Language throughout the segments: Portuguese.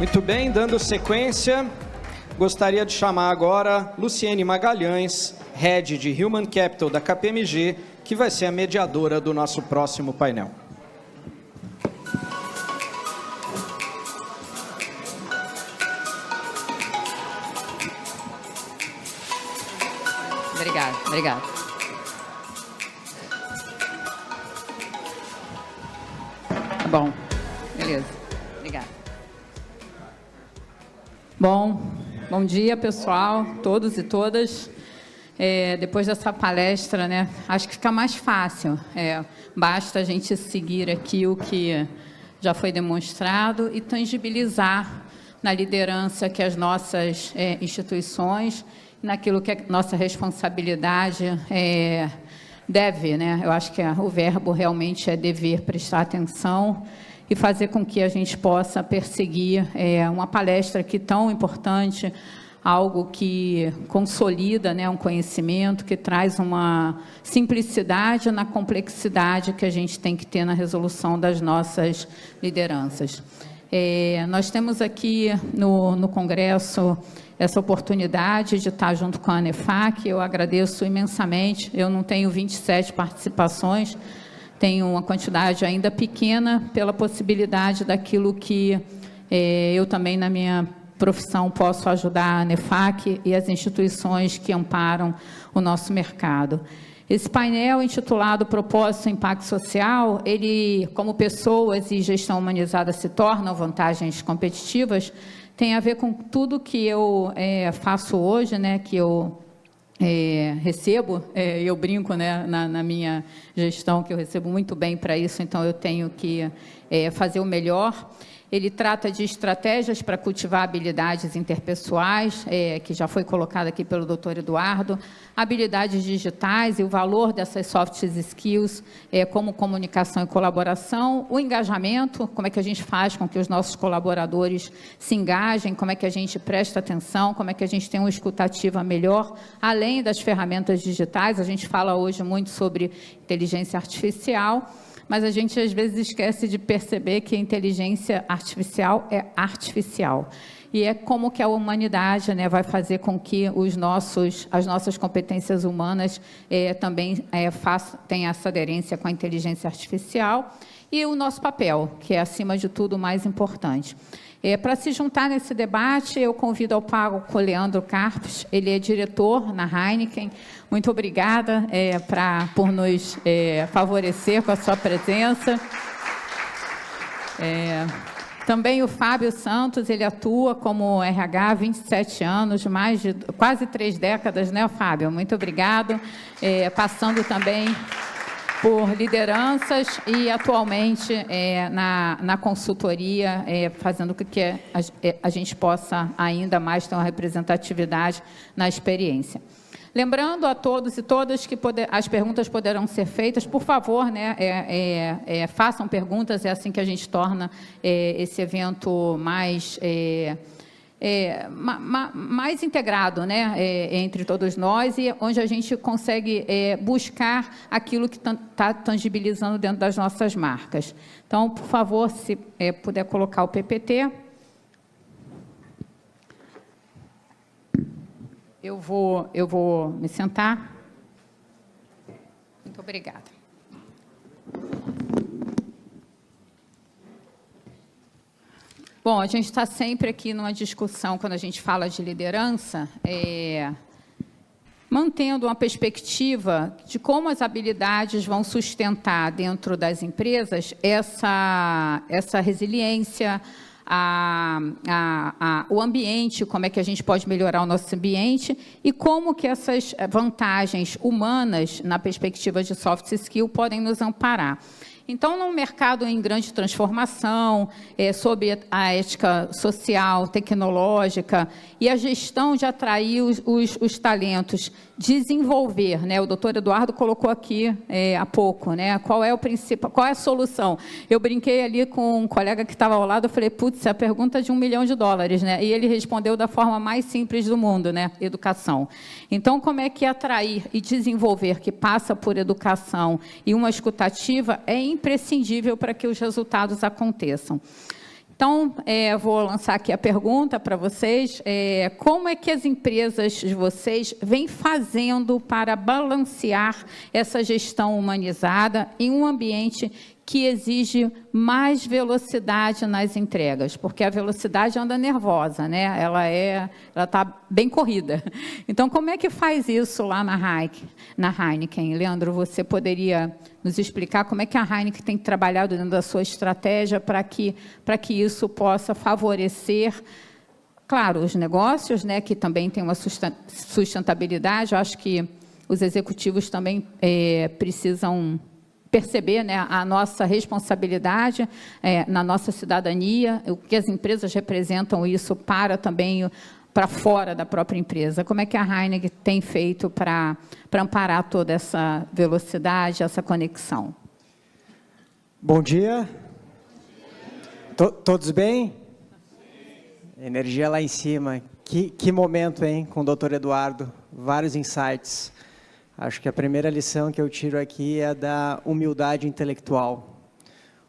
Muito bem, dando sequência, gostaria de chamar agora Luciene Magalhães, Head de Human Capital da KPMG, que vai ser a mediadora do nosso próximo painel. Obrigada. Bom, beleza. Obrigada. Bom dia, pessoal, todos e todas. Depois dessa palestra, né, acho que fica mais fácil. Basta a gente seguir aqui o que já foi demonstrado e tangibilizar na liderança que as nossas instituições, naquilo que é nossa responsabilidade deve, né? Eu acho que o verbo realmente é dever, prestar atenção e fazer com que a gente possa perseguir uma palestra aqui tão importante, algo que consolida, né, um conhecimento, que traz uma simplicidade na complexidade que a gente tem que ter na resolução das nossas lideranças. Nós temos aqui no Congresso essa oportunidade de estar junto com a ANEFAC. Eu agradeço imensamente. Eu não tenho 27 participações, tenho uma quantidade ainda pequena pela possibilidade daquilo que eu também, na minha profissão, posso ajudar a ANEFAC e as instituições que amparam o nosso mercado. Esse painel intitulado Propósito e Impacto Social, ele, como pessoas e gestão humanizada se tornam vantagens competitivas, tem a ver com tudo que eu faço hoje, né, que eu recebo, eu brinco, né, na minha gestão, que eu recebo muito bem para isso, então eu tenho que fazer o melhor. Ele trata de estratégias para cultivar habilidades interpessoais, que já foi colocado aqui pelo Dr. Eduardo, habilidades digitais e o valor dessas soft skills, como comunicação e colaboração, o engajamento, como é que a gente faz com que os nossos colaboradores se engajem, como é que a gente presta atenção, como é que a gente tem uma escutativa melhor, além das ferramentas digitais. A gente fala hoje muito sobre inteligência artificial, mas a gente às vezes esquece de perceber que a inteligência artificial é artificial. E é como que a humanidade, né, vai fazer com que as nossas competências humanas também tenham essa aderência com a inteligência artificial. E o nosso papel, que é, acima de tudo, o mais importante. Para se juntar nesse debate, eu convido ao pároco Leandro Carpes, ele é diretor na Heineken. Muito obrigada por nos favorecer com a sua presença. Também o Fábio Santos, ele atua como RH há 27 anos, mais de quase 3 décadas, né, Fábio? Muito obrigado. Passando também por lideranças e, atualmente, na consultoria, fazendo com que a gente possa ainda mais ter uma representatividade na experiência. Lembrando a todos e todas que as perguntas poderão ser feitas, por favor, né, façam perguntas, é assim que a gente torna esse evento mais integrado, né, entre todos nós, e onde a gente consegue buscar aquilo que está tangibilizando dentro das nossas marcas. Então, por favor, se puder colocar o PPT. Eu vou me sentar. Muito obrigada. Bom, a gente está sempre aqui numa discussão, quando a gente fala de liderança, mantendo uma perspectiva de como as habilidades vão sustentar dentro das empresas essa resiliência, o ambiente, como é que a gente pode melhorar o nosso ambiente e como que essas vantagens humanas, na perspectiva de soft skill, podem nos amparar. Então, num mercado em grande transformação, sob a ética social, tecnológica e a gestão de atrair os talentos, desenvolver, né? O doutor Eduardo colocou aqui há pouco, né? Qual é o principal, qual é a solução? Eu brinquei ali com um colega que estava ao lado, eu falei, putz, a pergunta de $1 milhão, né? E ele respondeu da forma mais simples do mundo, né? Educação. Então, como é que atrair e desenvolver, que passa por educação e uma escutativa, é imprescindível para que os resultados aconteçam. Então, vou lançar aqui a pergunta para vocês. Como é que as empresas de vocês vêm fazendo para balancear essa gestão humanizada em um ambiente que exige mais velocidade nas entregas? Porque a velocidade anda nervosa, né? Ela está bem corrida. Então, como é que faz isso lá na Heineken? Leandro, você poderia nos explicar como é que a Heineken tem trabalhado dentro da sua estratégia para que isso possa favorecer, claro, os negócios, né, que também tem uma sustentabilidade. Eu acho que os executivos também precisam perceber, né, a nossa responsabilidade na nossa cidadania, o que as empresas representam isso para fora da própria empresa. Como é que a Heineken tem feito para amparar toda essa velocidade, essa conexão? Bom dia. Todos bem? Energia lá em cima. Que momento, hein, com o Dr. Eduardo. Vários insights. Acho que a primeira lição que eu tiro aqui é da humildade intelectual.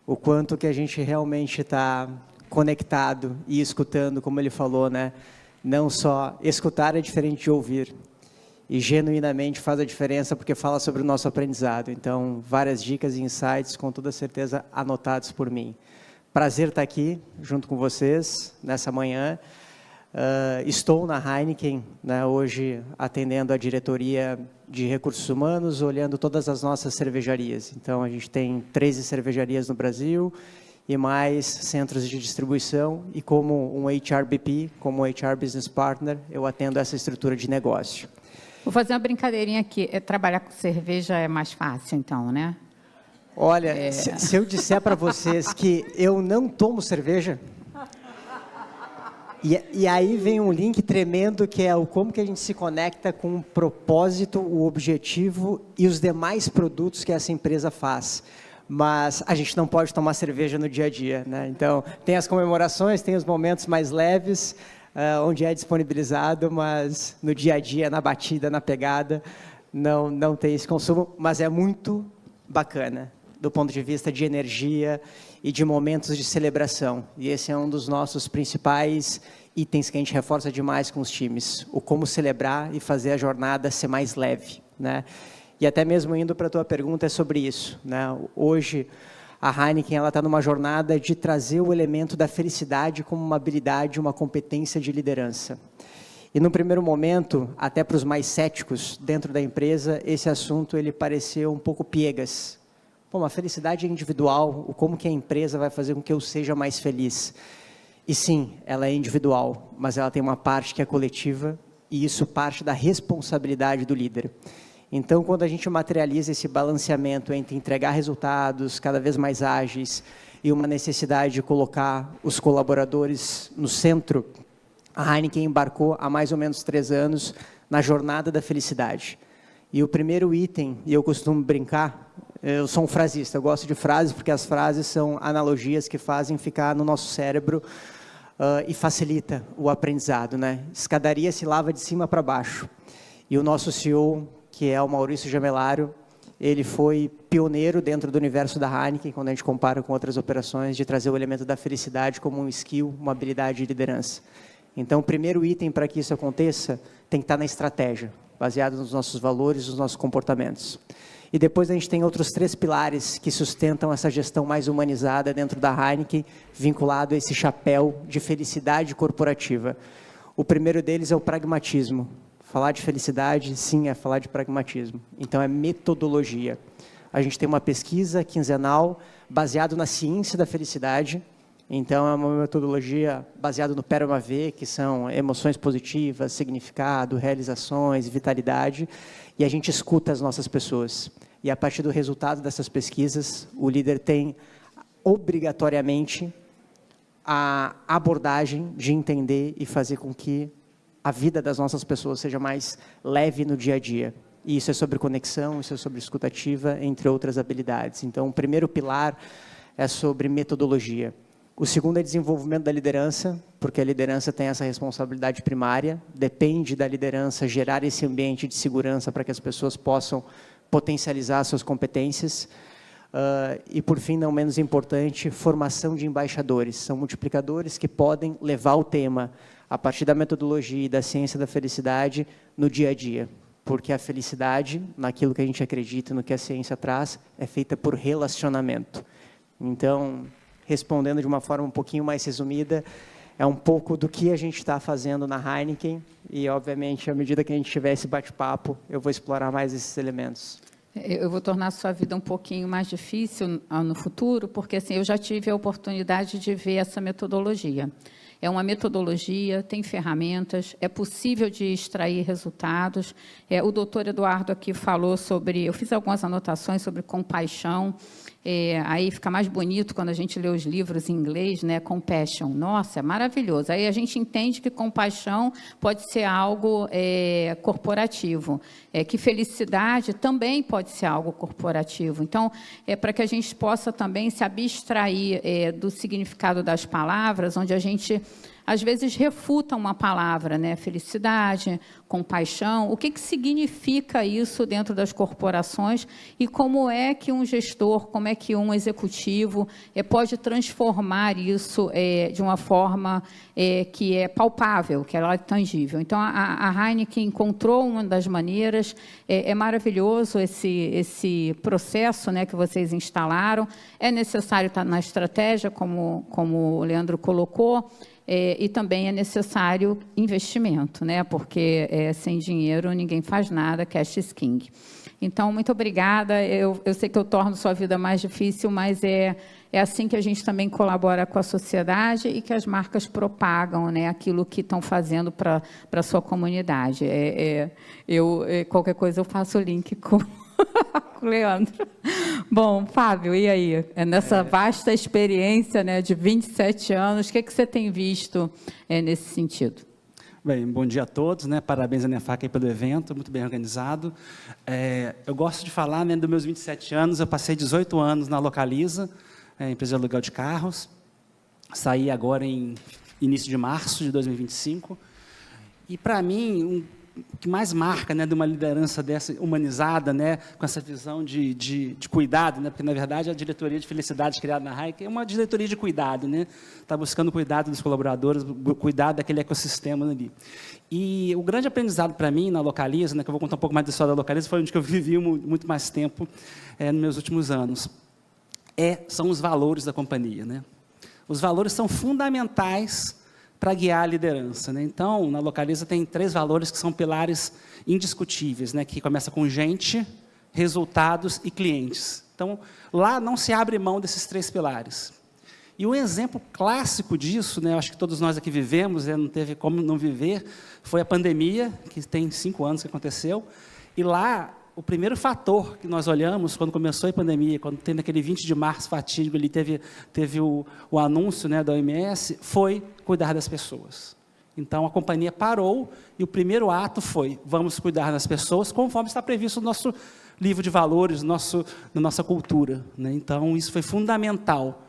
O quanto que a gente realmente está conectado e escutando, como ele falou, né? Não só escutar é diferente de ouvir. E genuinamente faz a diferença porque fala sobre o nosso aprendizado. Então, várias dicas e insights, com toda certeza, anotados por mim. Prazer estar aqui junto com vocês nessa manhã. Estou na Heineken, né, hoje atendendo a diretoria de recursos humanos, olhando todas as nossas cervejarias. Então, a gente tem 13 cervejarias no Brasil e mais centros de distribuição. E como um HRBP, como um HR Business Partner, eu atendo essa estrutura de negócio. Vou fazer uma brincadeirinha aqui. Trabalhar com cerveja é mais fácil, então, né? Olha, se eu disser para vocês que eu não tomo cerveja... E aí vem um link tremendo que é o como que a gente se conecta com o propósito, o objetivo e os demais produtos que essa empresa faz. Mas a gente não pode tomar cerveja no dia a dia, né? Então, tem as comemorações, tem os momentos mais leves, onde é disponibilizado, mas no dia a dia, na batida, na pegada, não tem esse consumo, mas é muito bacana do ponto de vista de energia e de momentos de celebração. E esse é um dos nossos principais itens que a gente reforça demais com os times. O como celebrar e fazer a jornada ser mais leve, né? E até mesmo indo para a tua pergunta é sobre isso, né? Hoje, a Heineken está numa jornada de trazer o elemento da felicidade como uma habilidade, uma competência de liderança. E no primeiro momento, até para os mais céticos dentro da empresa, esse assunto ele pareceu um pouco piegas. Pô, a felicidade é individual, como que a empresa vai fazer com que eu seja mais feliz? E sim, ela é individual, mas ela tem uma parte que é coletiva e isso parte da responsabilidade do líder. Então, quando a gente materializa esse balanceamento entre entregar resultados cada vez mais ágeis e uma necessidade de colocar os colaboradores no centro, a Heineken embarcou há mais ou menos 3 anos na jornada da felicidade. E o primeiro item, e eu costumo brincar, eu sou um frasista, eu gosto de frases porque as frases são analogias que fazem ficar no nosso cérebro e facilita o aprendizado, né? Escadaria se lava de cima para baixo. E o nosso CEO, que é o Maurício Gemelário, ele foi pioneiro dentro do universo da Heineken, quando a gente compara com outras operações, de trazer o elemento da felicidade como um skill, uma habilidade de liderança. Então, o primeiro item para que isso aconteça tem que estar na estratégia, baseado nos nossos valores, nos nossos comportamentos. E depois a gente tem outros 3 pilares que sustentam essa gestão mais humanizada dentro da Heineken, vinculado a esse chapéu de felicidade corporativa. O primeiro deles é o pragmatismo. Falar de felicidade, sim, é falar de pragmatismo. Então, é metodologia. A gente tem uma pesquisa quinzenal baseada na ciência da felicidade. Então, é uma metodologia baseada no PERMA-V, que são emoções positivas, significado, realizações, vitalidade. E a gente escuta as nossas pessoas. E a partir do resultado dessas pesquisas, o líder tem obrigatoriamente a abordagem de entender e fazer com que a vida das nossas pessoas seja mais leve no dia a dia. E isso é sobre conexão, isso é sobre escutativa, entre outras habilidades. Então, o primeiro pilar é sobre metodologia. O segundo é desenvolvimento da liderança, porque a liderança tem essa responsabilidade primária, depende da liderança gerar esse ambiente de segurança para que as pessoas possam potencializar suas competências. E, por fim, não menos importante, formação de embaixadores. São multiplicadores que podem levar o tema, a partir da metodologia e da ciência da felicidade, no dia a dia. Porque a felicidade, naquilo que a gente acredita, no que a ciência traz, é feita por relacionamento. Então, respondendo de uma forma um pouquinho mais resumida, é um pouco do que a gente está fazendo na Heineken e, obviamente, à medida que a gente tiver esse bate-papo, eu vou explorar mais esses elementos. Eu vou tornar a sua vida um pouquinho mais difícil no futuro, porque assim, eu já tive a oportunidade de ver essa metodologia. É uma metodologia, tem ferramentas, é possível de extrair resultados. O doutor Eduardo aqui falou sobre, eu fiz algumas anotações sobre compaixão, aí fica mais bonito quando a gente lê os livros em inglês, né? Compassion, nossa, é maravilhoso. Aí a gente entende que compaixão pode ser algo corporativo, que felicidade também pode ser algo corporativo. Então, para que a gente possa também se abstrair do significado das palavras, onde a gente às vezes refuta uma palavra, né? Felicidade, compaixão, o que significa isso dentro das corporações e como é que um gestor, como é que um executivo pode transformar isso de uma forma que é palpável, que é tangível. Então, a Heineken encontrou uma das maneiras, é maravilhoso esse processo, né, que vocês instalaram, é necessário estar na estratégia, como o Leandro colocou, e também é necessário investimento, né? Porque sem dinheiro ninguém faz nada, cash is king. Então, muito obrigada. Eu sei que eu torno sua vida mais difícil, mas é assim que a gente também colabora com a sociedade e que as marcas propagam, né, aquilo que estão fazendo para a sua comunidade. Qualquer coisa eu faço o link com o Leandro. Bom, Fábio, e aí? Nessa vasta experiência, né, de 27 anos, o que você tem visto nesse sentido? Bem, bom dia a todos, né? Parabéns à NEFAC pelo evento, muito bem organizado. Eu gosto de falar, né, dos meus 27 anos, eu passei 18 anos na Localiza, empresa de aluguel de carros, saí agora em início de março de 2025, e para mim, o que mais marca, né, de uma liderança dessa humanizada, né, com essa visão de cuidado, né, porque, na verdade, a diretoria de felicidade criada na Heineken é uma diretoria de cuidado, né, está buscando cuidado dos colaboradores, cuidado daquele ecossistema ali. E o grande aprendizado para mim na Localiza, né, que eu vou contar um pouco mais da história da Localiza, foi onde que eu vivi muito mais tempo nos meus últimos anos, são os valores da companhia, né. Os valores são fundamentais para guiar a liderança, né? Então, na Localiza tem 3 valores que são pilares indiscutíveis, né? Que começa com gente, resultados e clientes. Então, lá não se abre mão desses 3 pilares. E um exemplo clássico disso, né? Eu acho que todos nós aqui vivemos, não teve como não viver, foi a pandemia, que tem 5 anos que aconteceu, e lá o primeiro fator que nós olhamos quando começou a pandemia, quando tem naquele 20 de março fatídico, ali teve o anúncio, né, da OMS, foi cuidar das pessoas. Então, a companhia parou e o primeiro ato foi, vamos cuidar das pessoas, conforme está previsto no nosso livro de valores, na nossa cultura, né? Então, isso foi fundamental.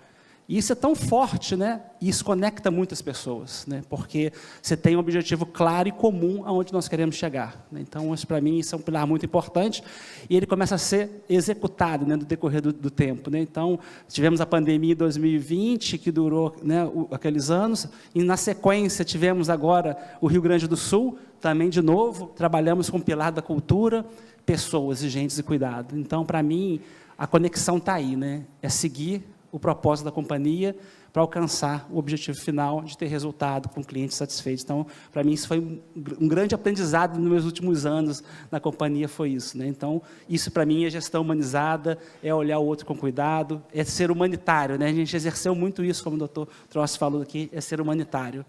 E isso é tão forte, né? E isso conecta muitas pessoas, né? Porque você tem um objetivo claro e comum aonde nós queremos chegar, né? Então, isso, para mim, isso é um pilar muito importante e ele começa a ser executado, né, no decorrer do tempo, né? Então, tivemos a pandemia em 2020, que durou, né, aqueles anos, e na sequência tivemos agora o Rio Grande do Sul, também de novo, trabalhamos com o pilar da cultura, pessoas, agentes e cuidado. Então, para mim, a conexão está aí, né? É seguir o propósito da companhia para alcançar o objetivo final de ter resultado com clientes satisfeitos. Então, para mim, isso foi um grande aprendizado nos meus últimos anos na companhia, foi isso, né? Então, isso para mim é gestão humanizada, é olhar o outro com cuidado, é ser humanitário, né? A gente exerceu muito isso, como o doutor Trossi falou aqui, é ser humanitário.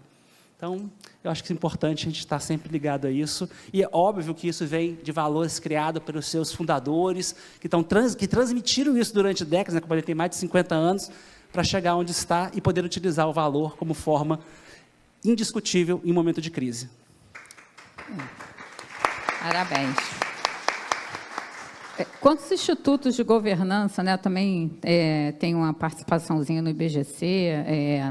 Então, eu acho que é importante a gente estar sempre ligado a isso, e é óbvio que isso vem de valores criados pelos seus fundadores, que transmitiram isso durante décadas, né? A companhia tem mais de 50 anos, para chegar onde está e poder utilizar o valor como forma indiscutível em momento de crise. Parabéns. Quantos institutos de governança, né, também tem uma participaçãozinha no IBGC,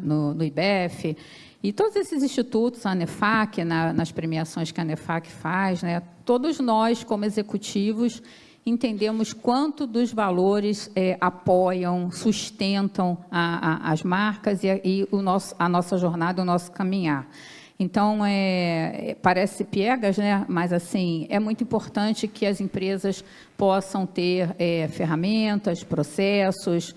no IBEF, e todos esses institutos, a NEFAC, nas premiações que a NEFAC faz, né, todos nós, como executivos, entendemos quanto dos valores apoiam, sustentam as marcas e a nossa jornada, o nosso caminhar. Então, parece piegas, né? Mas, assim, é muito importante que as empresas possam ter ferramentas, processos,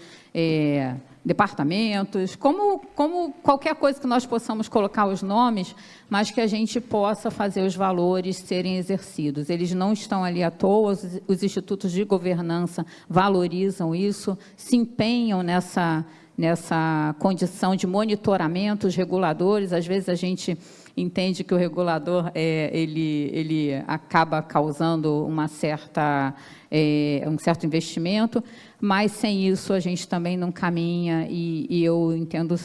departamentos, como qualquer coisa que nós possamos colocar os nomes, mas que a gente possa fazer os valores serem exercidos. Eles não estão ali à toa, os institutos de governança valorizam isso, se empenham nessa condição de monitoramento, os reguladores. Às vezes a gente entende que o regulador ele acaba causando um certo investimento, mas sem isso a gente também não caminha, e eu entendo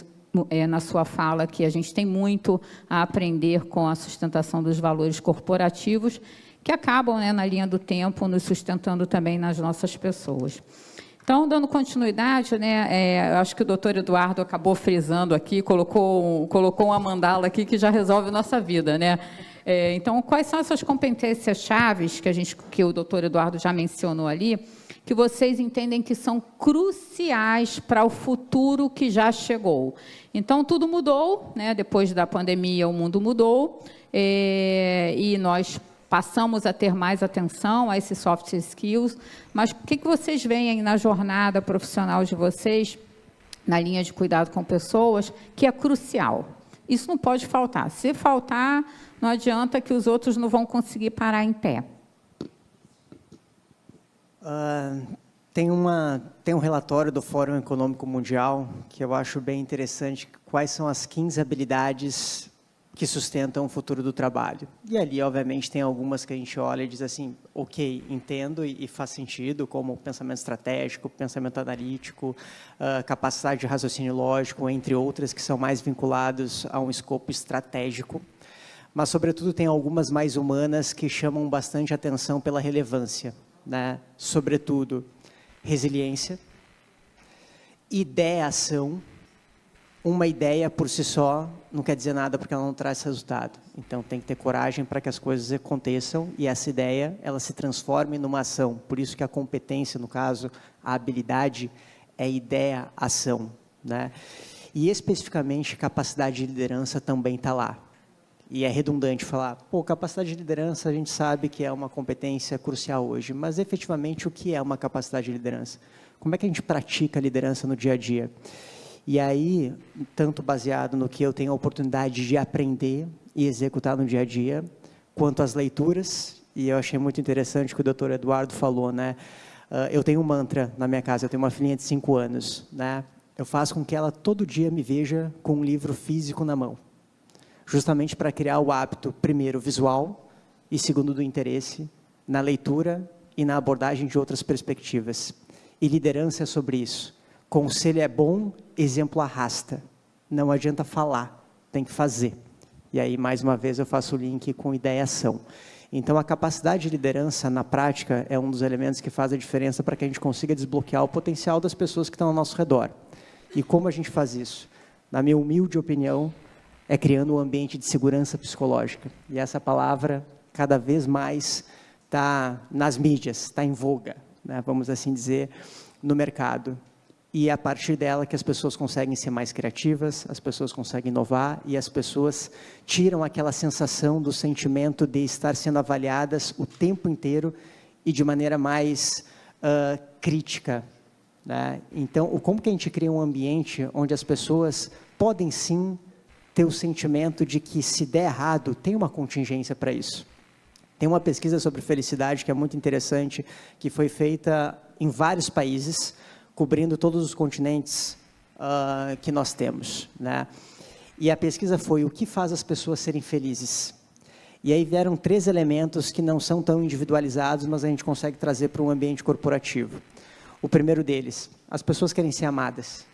na sua fala que a gente tem muito a aprender com a sustentação dos valores corporativos, que acabam, né, na linha do tempo, nos sustentando também nas nossas pessoas. Então, dando continuidade, né, eu acho que o doutor Eduardo acabou frisando aqui, colocou uma mandala aqui que já resolve a nossa vida, né? Então, quais são essas competências chaves que o doutor Eduardo já mencionou ali, que vocês entendem que são cruciais para o futuro que já chegou? Então, tudo mudou, né? Depois da pandemia, o mundo mudou, e nós passamos a ter mais atenção a esses soft skills, mas o que vocês veem aí na jornada profissional de vocês, na linha de cuidado com pessoas, que é crucial? Isso não pode faltar. Se faltar, não adianta, que os outros não vão conseguir parar em pé. Tem um relatório do Fórum Econômico Mundial que eu acho bem interessante, quais são as 15 habilidades que sustentam o futuro do trabalho. E ali, obviamente, tem algumas que a gente olha e diz assim, ok, entendo e faz sentido, como pensamento estratégico, pensamento analítico, capacidade de raciocínio lógico, entre outras que são mais vinculados a um escopo estratégico. Mas, sobretudo, tem algumas mais humanas que chamam bastante atenção pela relevância, né? Sobretudo, resiliência, ideação. Uma ideia por si só não quer dizer nada porque ela não traz resultado. Então, tem que ter coragem para que as coisas aconteçam e essa ideia ela se transforme numa ação. Por isso que a competência, no caso, a habilidade, é ideia-ação, né? E, especificamente, capacidade de liderança também está lá. E é redundante falar, capacidade de liderança a gente sabe que é uma competência crucial hoje, mas, efetivamente, o que é uma capacidade de liderança? Como é que a gente pratica a liderança no dia a dia? E aí, tanto baseado no que eu tenho a oportunidade de aprender e executar no dia a dia, quanto as leituras, e eu achei muito interessante o que o doutor Eduardo falou, né? Eu tenho um mantra na minha casa, eu tenho uma filhinha de 5 anos, né? Eu faço com que ela todo dia me veja com um livro físico na mão, justamente para criar o hábito, primeiro, visual, e segundo, do interesse, na leitura e na abordagem de outras perspectivas. E liderança é sobre isso. Conselho é bom, exemplo arrasta. Não adianta falar, tem que fazer. E aí, mais uma vez, eu faço o link com ideação. Então, a capacidade de liderança, na prática, é um dos elementos que faz a diferença para que a gente consiga desbloquear o potencial das pessoas que estão ao nosso redor. E como a gente faz isso? Na minha humilde opinião, é criando um ambiente de segurança psicológica. E essa palavra, cada vez mais, está nas mídias, está em voga, né? Vamos assim dizer, no mercado. E é a partir dela que as pessoas conseguem ser mais criativas, as pessoas conseguem inovar e as pessoas tiram aquela sensação do sentimento de estar sendo avaliadas o tempo inteiro e de maneira mais crítica, né? Então, como que a gente cria um ambiente onde as pessoas podem sim ter o sentimento de que, se der errado, tem uma contingência para isso. Tem uma pesquisa sobre felicidade que é muito interessante, que foi feita em vários países, cobrindo todos os continentes que nós temos, né? E a pesquisa foi o que faz as pessoas serem felizes. E aí vieram 3 elementos que não são tão individualizados, mas a gente consegue trazer para um ambiente corporativo. O primeiro deles, as pessoas querem ser amadas.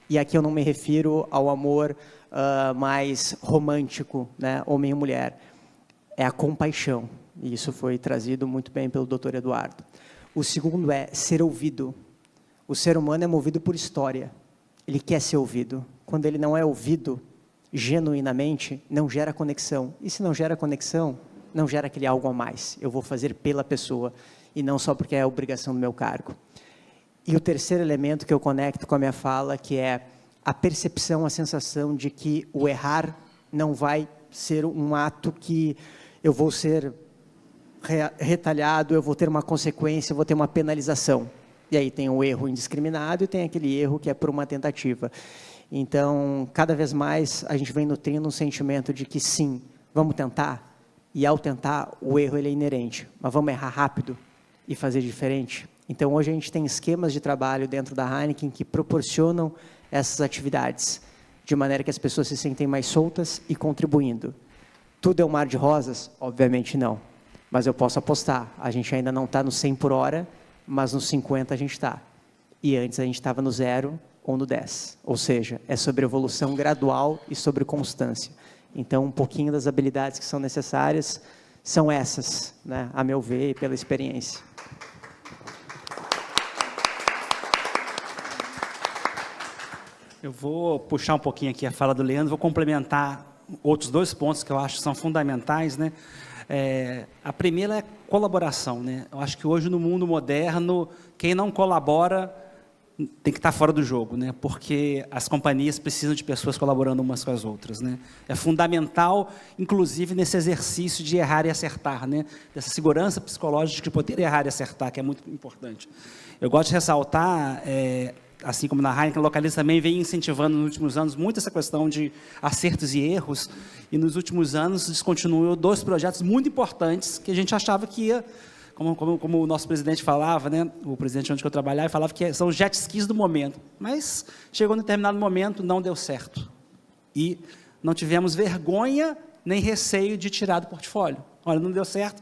E aqui eu não me refiro ao amor mais romântico, né, homem e mulher. É a compaixão. E isso foi trazido muito bem pelo doutor Eduardo. O segundo é ser ouvido. O ser humano é movido por história. Ele quer ser ouvido. Quando ele não é ouvido genuinamente, não gera conexão. E se não gera conexão, não gera aquele algo a mais. Eu vou fazer pela pessoa. e não só porque é a obrigação do meu cargo. E o terceiro elemento que eu conecto com a minha fala, que é a percepção, a sensação de que o errar não vai ser um ato que eu vou ser retalhado, eu vou ter uma consequência, eu vou ter uma penalização. E aí tem o erro indiscriminado e tem aquele erro que é por uma tentativa. Então, cada vez mais, a gente vem nutrindo um sentimento de que sim, vamos tentar, e ao tentar, o erro ele é inerente, mas vamos errar rápido e fazer diferente. Então, hoje a gente tem esquemas de trabalho dentro da Heineken que proporcionam essas atividades, de maneira que as pessoas se sentem mais soltas e contribuindo. Tudo é um mar de rosas? Obviamente não, mas eu posso apostar, a gente ainda não está no 100 por hora, mas no 50 a gente está. E antes a gente estava no 0 ou no 10. Ou seja, é sobre evolução gradual e sobre constância. Então, um pouquinho das habilidades que são necessárias são essas, né, a meu ver, e pela experiência. Eu vou puxar um pouquinho aqui a fala do Leandro, vou complementar outros 2 pontos que eu acho que são fundamentais, né? A primeira é colaboração, né? Eu acho que hoje no mundo moderno, quem não colabora tem que estar fora do jogo, né? Porque as companhias precisam de pessoas colaborando umas com as outras, né? É fundamental, inclusive, nesse exercício de errar e acertar, né? Dessa segurança psicológica de poder errar e acertar, que é muito importante. Eu gosto de ressaltar, assim como na Heineken, a Localiza também vem incentivando nos últimos anos muito essa questão de acertos e erros, e nos últimos anos descontinuou 2 projetos muito importantes que a gente achava que ia, como o nosso presidente falava, né, o presidente onde eu trabalhava, falava que são jet skis do momento, mas chegou num determinado momento, não deu certo. E não tivemos vergonha nem receio de tirar do portfólio. Olha, não deu certo,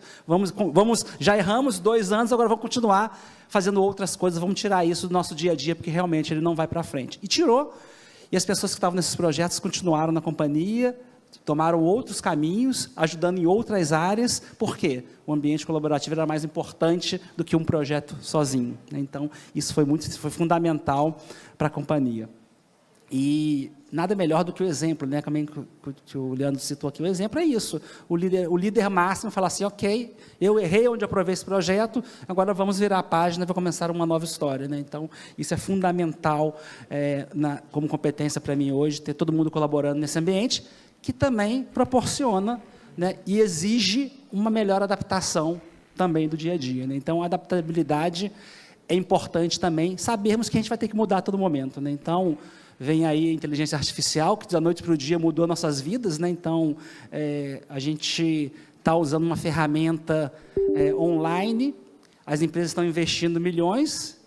já erramos 2 anos, agora vamos continuar fazendo outras coisas, vamos tirar isso do nosso dia a dia, porque realmente ele não vai para frente. E tirou, e as pessoas que estavam nesses projetos continuaram na companhia, tomaram outros caminhos, ajudando em outras áreas, porque o ambiente colaborativo era mais importante do que um projeto sozinho, né? Então, isso foi fundamental para a companhia. E nada melhor do que o exemplo, né? Também que o Leandro citou aqui, o exemplo é isso, o líder máximo fala assim, ok, eu errei onde aprovei esse projeto, agora vamos virar a página e vou começar uma nova história, né? Então, isso é fundamental como competência para mim hoje, ter todo mundo colaborando nesse ambiente, que também proporciona, né, e exige uma melhor adaptação também do dia a dia, né? Então, a adaptabilidade é importante também, sabermos que a gente vai ter que mudar a todo momento, né? Então, vem aí a inteligência artificial, que da noite para o dia mudou nossas vidas, né? Então, a gente está usando uma ferramenta online, as empresas estão investindo milhões,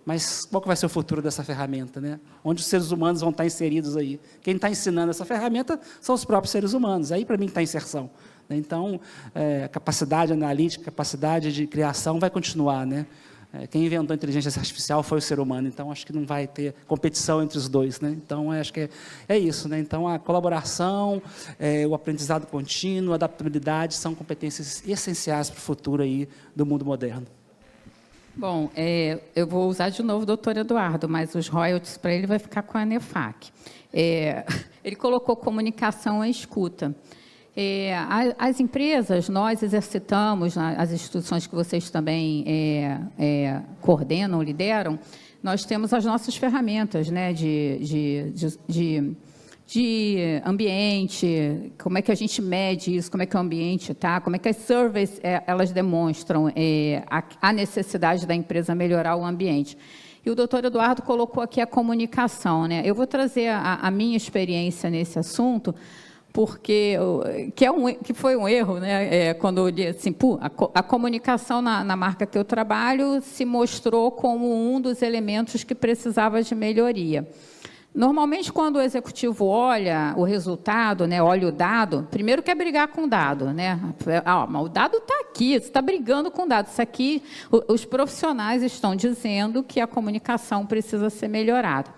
mas qual que vai ser o futuro dessa ferramenta, né? Onde os seres humanos vão estar inseridos aí? Quem está ensinando essa ferramenta são os próprios seres humanos, aí para mim está a inserção, né? Então, a capacidade analítica, capacidade de criação vai continuar, né? Quem inventou a inteligência artificial foi o ser humano, então acho que não vai ter competição entre os dois, né? Então acho que é isso, né? Então a colaboração, o aprendizado contínuo, a adaptabilidade são competências essenciais para o futuro aí do mundo moderno. Bom, eu vou usar de novo o doutor Eduardo, mas os royalties para ele vai ficar com a ANEFAC. Ele colocou comunicação e escuta. As empresas, nós exercitamos, as instituições que vocês também coordenam, lideram, nós temos as nossas ferramentas, né, de ambiente, como é que a gente mede isso, como é que o ambiente está, como é que as surveys elas demonstram a necessidade da empresa melhorar o ambiente. E o doutor Eduardo colocou aqui a comunicação, né? Eu vou trazer a minha experiência nesse assunto, porque que foi um erro, né? Quando eu li assim, a comunicação na marca que eu trabalho se mostrou como um dos elementos que precisava de melhoria. Normalmente, quando o executivo olha o resultado, né, olha o dado, primeiro quer brigar com o dado, né? Mas o dado está aqui, você está brigando com o dado. Isso aqui, os profissionais estão dizendo que a comunicação precisa ser melhorada.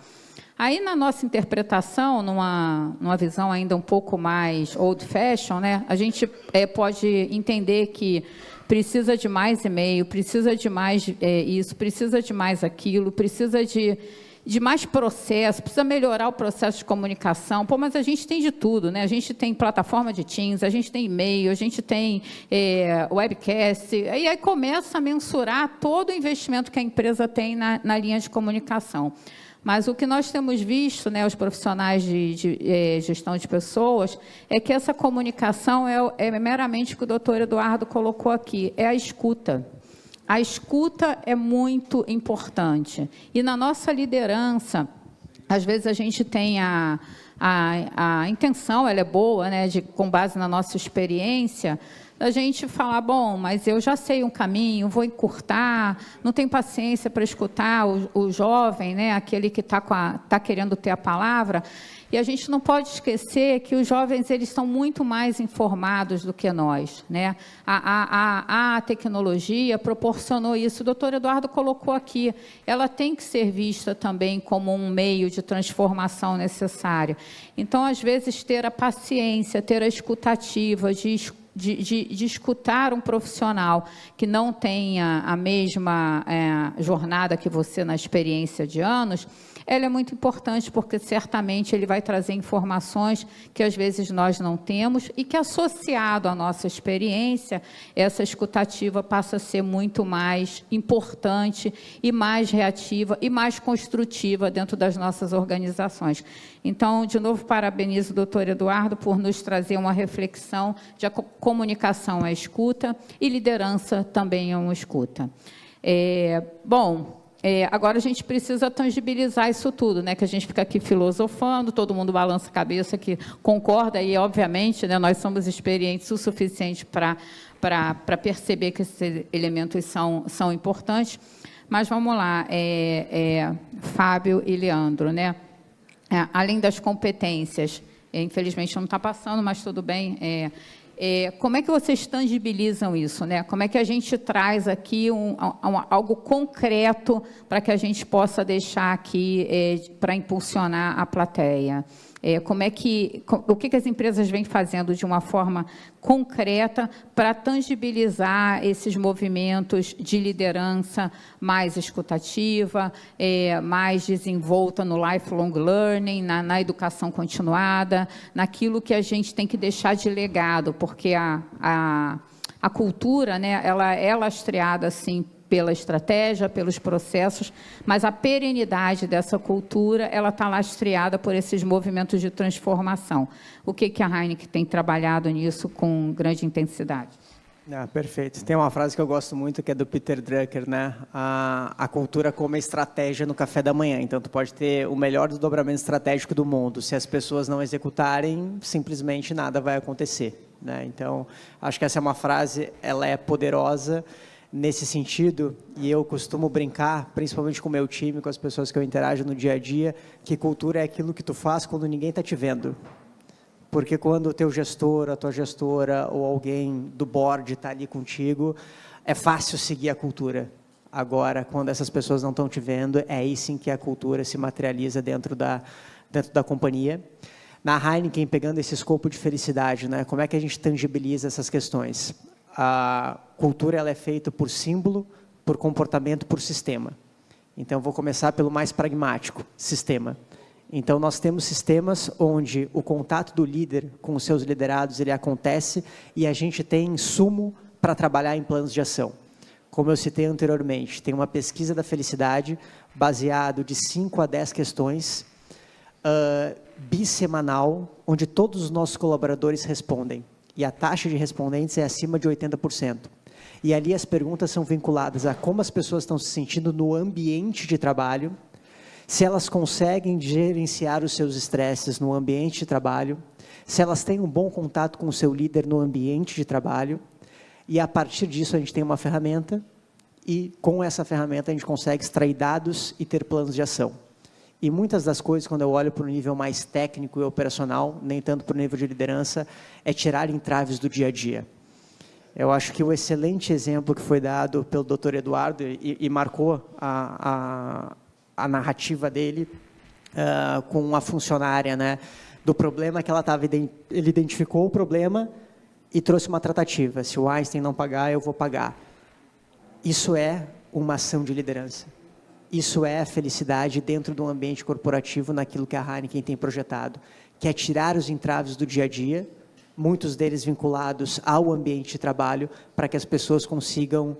Aí, na nossa interpretação, numa visão ainda um pouco mais old fashion, né, a gente pode entender que precisa de mais e-mail, precisa de mais isso, precisa de mais aquilo, precisa de de mais processo, precisa melhorar o processo de comunicação. Pô, mas a gente tem de tudo, né? A gente tem plataforma de Teams, a gente tem e-mail, a gente tem webcast, e aí começa a mensurar todo o investimento que a empresa tem na linha de comunicação. Mas o que nós temos visto, né, os profissionais de gestão de pessoas, é que essa comunicação é meramente o que o doutor Eduardo colocou aqui, é a escuta. A escuta é muito importante. E na nossa liderança, às vezes a gente tem a intenção, ela é boa, né, com base na nossa experiência, a gente falar, bom, mas eu já sei um caminho, vou encurtar, não tenho paciência para escutar o jovem, né, aquele que está querendo ter a palavra. E a gente não pode esquecer que os jovens eles estão muito mais informados do que nós, né? A tecnologia proporcionou isso. O doutor Eduardo colocou aqui, ela tem que ser vista também como um meio de transformação necessário. Então, às vezes, ter a paciência, ter a escutativa, de escutar um profissional que não tenha a mesma jornada que você na experiência de anos, ela é muito importante porque certamente ele vai trazer informações que às vezes nós não temos e que associado à nossa experiência, essa escutativa passa a ser muito mais importante e mais reativa e mais construtiva dentro das nossas organizações. Então, de novo, parabenizo o doutor Eduardo por nos trazer uma reflexão de a comunicação é escuta e liderança também é uma escuta. Agora a gente precisa tangibilizar isso tudo, né? Que a gente fica aqui filosofando, todo mundo balança a cabeça que concorda e, obviamente, né, nós somos experientes o suficiente para perceber que esses elementos são importantes. Mas vamos lá, Fábio e Leandro, né? Além das competências, infelizmente não está passando, mas tudo bem. Como é que vocês tangibilizam isso, né? Como é que a gente traz aqui algo concreto para que a gente possa deixar aqui para impulsionar a plateia? O que as empresas vêm fazendo de uma forma concreta para tangibilizar esses movimentos de liderança mais escutativa, mais desenvolta no lifelong learning, na educação continuada, naquilo que a gente tem que deixar de legado, porque a cultura, né, ela é lastreada, assim, pela estratégia, pelos processos, mas a perenidade dessa cultura, ela está lastreada por esses movimentos de transformação. O que a Heineken tem trabalhado nisso com grande intensidade? Perfeito. Tem uma frase que eu gosto muito, que é do Peter Drucker, né? A cultura como estratégia no café da manhã. Então, tu pode ter o melhor desdobramento estratégico do mundo. Se as pessoas não executarem, simplesmente nada vai acontecer, né? Então, acho que essa é uma frase, ela é poderosa nesse sentido, e eu costumo brincar, principalmente com o meu time, com as pessoas que eu interajo no dia a dia, que cultura é aquilo que tu faz quando ninguém está te vendo. Porque quando o teu gestor, a tua gestora ou alguém do board está ali contigo, é fácil seguir a cultura. Agora, quando essas pessoas não estão te vendo, é aí sim que a cultura se materializa dentro da companhia. Na Heineken, pegando esse escopo de felicidade, né, como é que a gente tangibiliza essas questões? A cultura ela é feita por símbolo, por comportamento, por sistema. Então, vou começar pelo mais pragmático, sistema. Então, nós temos sistemas onde o contato do líder com os seus liderados ele acontece e a gente tem insumo para trabalhar em planos de ação. Como eu citei anteriormente, tem uma pesquisa da felicidade baseado de 5 a 10 questões, bissemanal, onde todos os nossos colaboradores respondem. E a taxa de respondentes é acima de 80%. E ali as perguntas são vinculadas a como as pessoas estão se sentindo no ambiente de trabalho, se elas conseguem gerenciar os seus estresses no ambiente de trabalho, se elas têm um bom contato com o seu líder no ambiente de trabalho, e a partir disso a gente tem uma ferramenta, e com essa ferramenta a gente consegue extrair dados e ter planos de ação. E muitas das coisas, quando eu olho para o nível mais técnico e operacional, nem tanto para o nível de liderança, é tirar entraves do dia a dia. Eu acho que o excelente exemplo que foi dado pelo Dr. Eduardo e marcou a narrativa dele com uma funcionária, né, do problema que ela estava... Ele identificou o problema e trouxe uma tratativa. Se o Einstein não pagar, eu vou pagar. Isso é uma ação de liderança. isso é a felicidade dentro do ambiente corporativo, naquilo que a Heineken tem projetado, que é tirar os entraves do dia a dia, muitos deles vinculados ao ambiente de trabalho, para que as pessoas consigam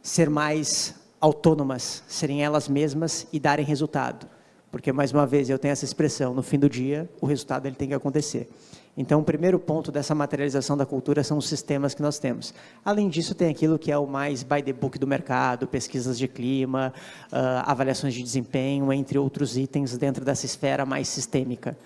ser mais autônomas, serem elas mesmas e darem resultado. Porque, mais uma vez, eu tenho essa expressão, no fim do dia, o resultado ele tem que acontecer. Então, o primeiro ponto dessa materialização da cultura são os sistemas que nós temos. Além disso, tem aquilo que é o mais by the book do mercado, pesquisas de clima, avaliações de desempenho, entre outros itens dentro dessa esfera mais sistêmica.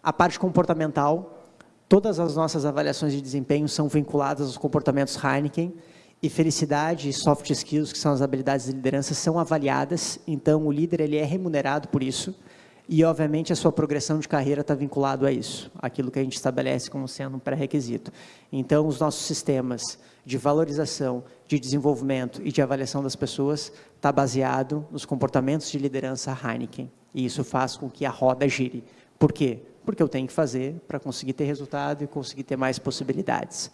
A parte comportamental, todas as nossas avaliações de desempenho são vinculadas aos comportamentos Heineken, e felicidade e soft skills, que são as habilidades de liderança, são avaliadas, então o líder ele é remunerado por isso, e obviamente a sua progressão de carreira está vinculado a isso, aquilo que a gente estabelece como sendo um pré-requisito. Então os nossos sistemas de valorização, de desenvolvimento e de avaliação das pessoas está baseado nos comportamentos de liderança Heineken, e isso faz com que a roda gire. Por quê? Porque eu tenho que fazer para conseguir ter resultado e conseguir ter mais possibilidades.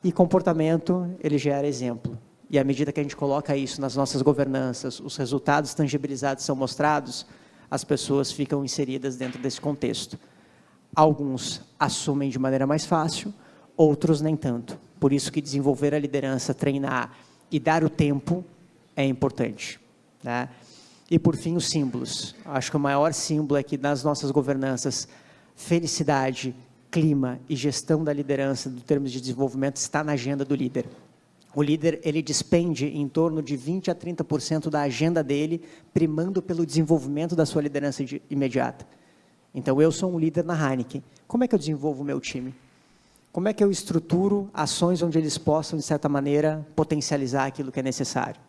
E comportamento, ele gera exemplo. E à medida que a gente coloca isso nas nossas governanças, os resultados tangibilizados são mostrados, as pessoas ficam inseridas dentro desse contexto. Alguns assumem de maneira mais fácil, outros nem tanto. Por isso que desenvolver a liderança, treinar e dar o tempo é importante, né? E por fim, os símbolos. Acho que o maior símbolo é que nas nossas governanças, felicidade, clima e gestão da liderança, em termos de desenvolvimento, está na agenda do líder. O líder, ele despende em torno de 20% a 30% da agenda dele, primando pelo desenvolvimento da sua liderança imediata. Então, eu sou um líder na Heineken. Como é que eu desenvolvo o meu time? Como é que eu estruturo ações onde eles possam, de certa maneira, potencializar aquilo que é necessário?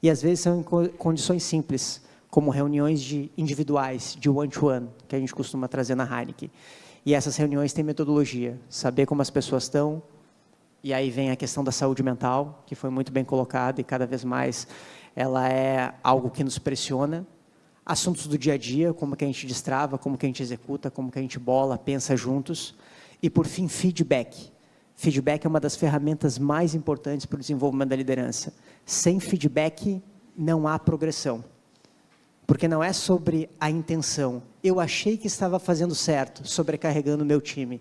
E, às vezes, são em condições simples, como reuniões individuais, de one-to-one, que a gente costuma trazer na Heineken. E essas reuniões têm metodologia, saber como as pessoas estão, e aí vem a questão da saúde mental, que foi muito bem colocada, e cada vez mais ela é algo que nos pressiona. Assuntos do dia a dia, como que a gente destrava, como que a gente executa, como que a gente bola, pensa juntos. E, por fim, feedback. Feedback é uma das ferramentas mais importantes para o desenvolvimento da liderança. Sem feedback, não há progressão. Porque não é sobre a intenção. Eu achei que estava fazendo certo, sobrecarregando o meu time.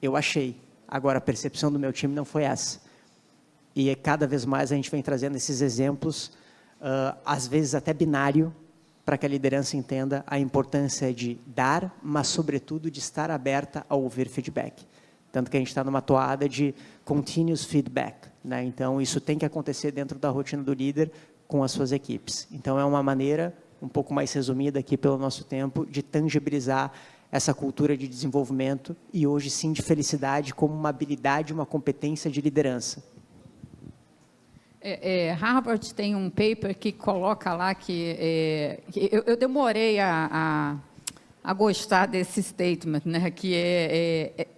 Eu achei. Agora, a percepção do meu time não foi essa. E cada vez mais a gente vem trazendo esses exemplos, às vezes até binário, para que a liderança entenda a importância de dar, mas, sobretudo, de estar aberta a ouvir feedback. Tanto que a gente está numa toada de continuous feedback, né? Então, isso tem que acontecer dentro da rotina do líder com as suas equipes. Então, é uma maneira um pouco mais resumida aqui pelo nosso tempo, de tangibilizar essa cultura de desenvolvimento e hoje sim de felicidade como uma habilidade, uma competência de liderança. Harvard tem um paper que coloca lá que eu demorei a gostar desse statement, né, que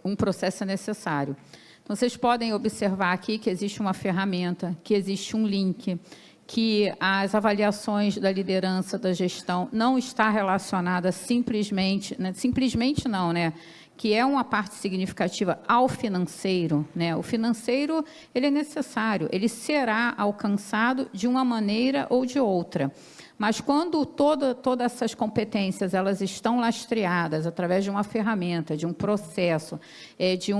um processo necessário. Então, vocês podem observar aqui que existe uma ferramenta, que existe um link, que as avaliações da liderança, da gestão, não está relacionada simplesmente, né, que é uma parte significativa ao financeiro, né? O financeiro, ele é necessário, ele será alcançado de uma maneira ou de outra. Mas quando todas essas competências elas estão lastreadas através de uma ferramenta, de um processo, de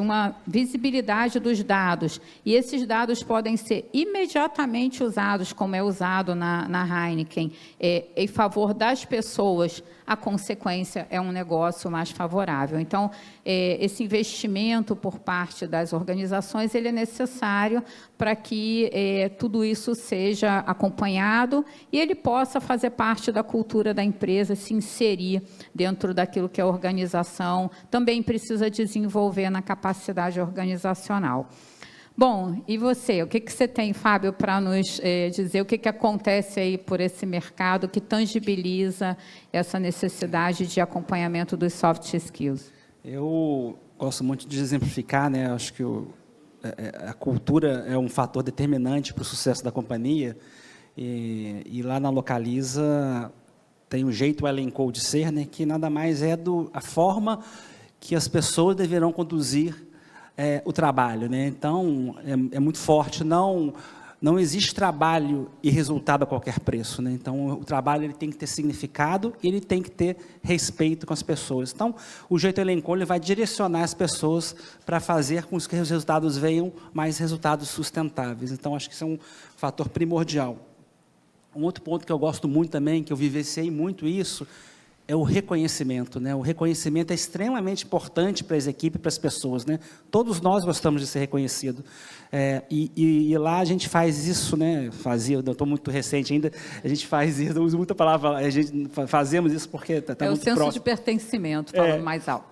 uma visibilidade dos dados, e esses dados podem ser imediatamente usados, como é usado na Heineken, em favor das pessoas, a consequência é um negócio mais favorável. Então, esse investimento por parte das organizações, ele é necessário para que tudo isso seja acompanhado e ele possa fazer parte da cultura da empresa, se inserir dentro daquilo que a organização também precisa desenvolver na capacidade organizacional. Bom, e você? O que você tem, Fábio, para nos dizer o que acontece aí por esse mercado que tangibiliza essa necessidade de acompanhamento dos soft skills? Eu gosto muito de exemplificar, né? Acho que a cultura é um fator determinante para o sucesso da companhia. E lá na Localiza tem um jeito Ellen Cole de ser, né? Que nada mais é a forma que as pessoas deverão conduzir o trabalho, né? Então, é muito forte, não não existe trabalho e resultado a qualquer preço, né? Então, o trabalho ele tem que ter significado e ele tem que ter respeito com as pessoas. Então, o Jeito Elencon ele vai direcionar as pessoas para fazer com que os resultados venham mais resultados sustentáveis. Então, acho que isso é um fator primordial. Um outro ponto que eu gosto muito também, que eu vivenciei muito isso, é o reconhecimento, né? O reconhecimento é extremamente importante para as equipes, para as pessoas, né? Todos nós gostamos de ser reconhecidos. E lá a gente faz isso, né? Fazia, eu estou muito recente ainda, a gente faz isso, eu uso muita palavra, a gente fazemos isso porque está muito próximo. É o senso de pertencimento, falando mais alto.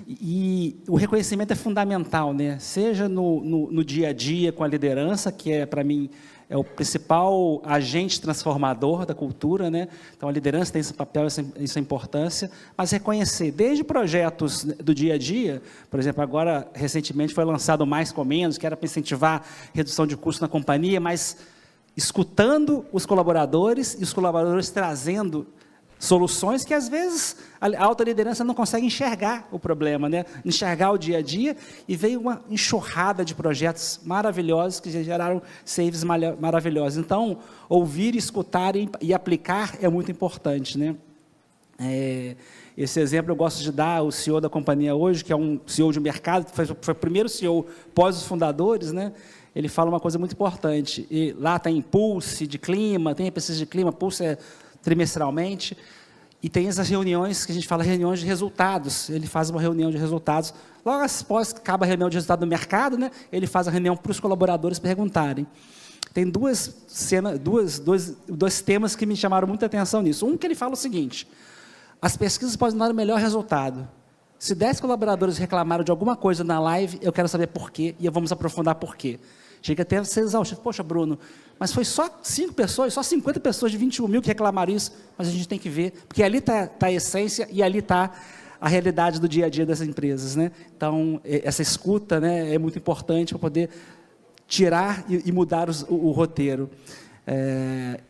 E o reconhecimento é fundamental, né? Seja no dia a dia com a liderança, que é, para mim, é o principal agente transformador da cultura, né? Então, a liderança tem esse papel, essa importância, mas reconhecer, desde projetos do dia a dia, por exemplo, agora, recentemente, foi lançado o Mais com Menos, que era para incentivar redução de custo na companhia, mas escutando os colaboradores e os colaboradores trazendo soluções que, às vezes, a alta liderança não consegue enxergar o problema, né? Enxergar o dia a dia, e veio uma enxurrada de projetos maravilhosos que geraram saves maravilhosos. Então, ouvir, escutar e aplicar é muito importante, né? Esse exemplo eu gosto de dar, o CEO da companhia hoje, que é um CEO de mercado, foi o primeiro CEO pós os fundadores, né? Ele fala uma coisa muito importante, e lá tem Pulse de clima, tem a pesquisa de clima, Pulse é trimestralmente, e tem essas reuniões que a gente fala reuniões de resultados. Ele faz uma reunião de resultados, logo após que acaba a reunião de resultado do mercado, né, ele faz a reunião para os colaboradores perguntarem. Tem dois temas que me chamaram muita atenção nisso. Um que ele fala o seguinte: as pesquisas podem dar o melhor resultado. Se 10 colaboradores reclamaram de alguma coisa na live, eu quero saber por quê, e vamos aprofundar por quê. Chega até a ser exaustivo. Poxa, Bruno, mas foi só 5 pessoas, só 50 pessoas de 21 mil que reclamaram isso, mas a gente tem que ver, porque ali está a essência e ali está a realidade do dia a dia das empresas, né? Então, essa escuta, né, é muito importante para poder tirar e mudar o roteiro.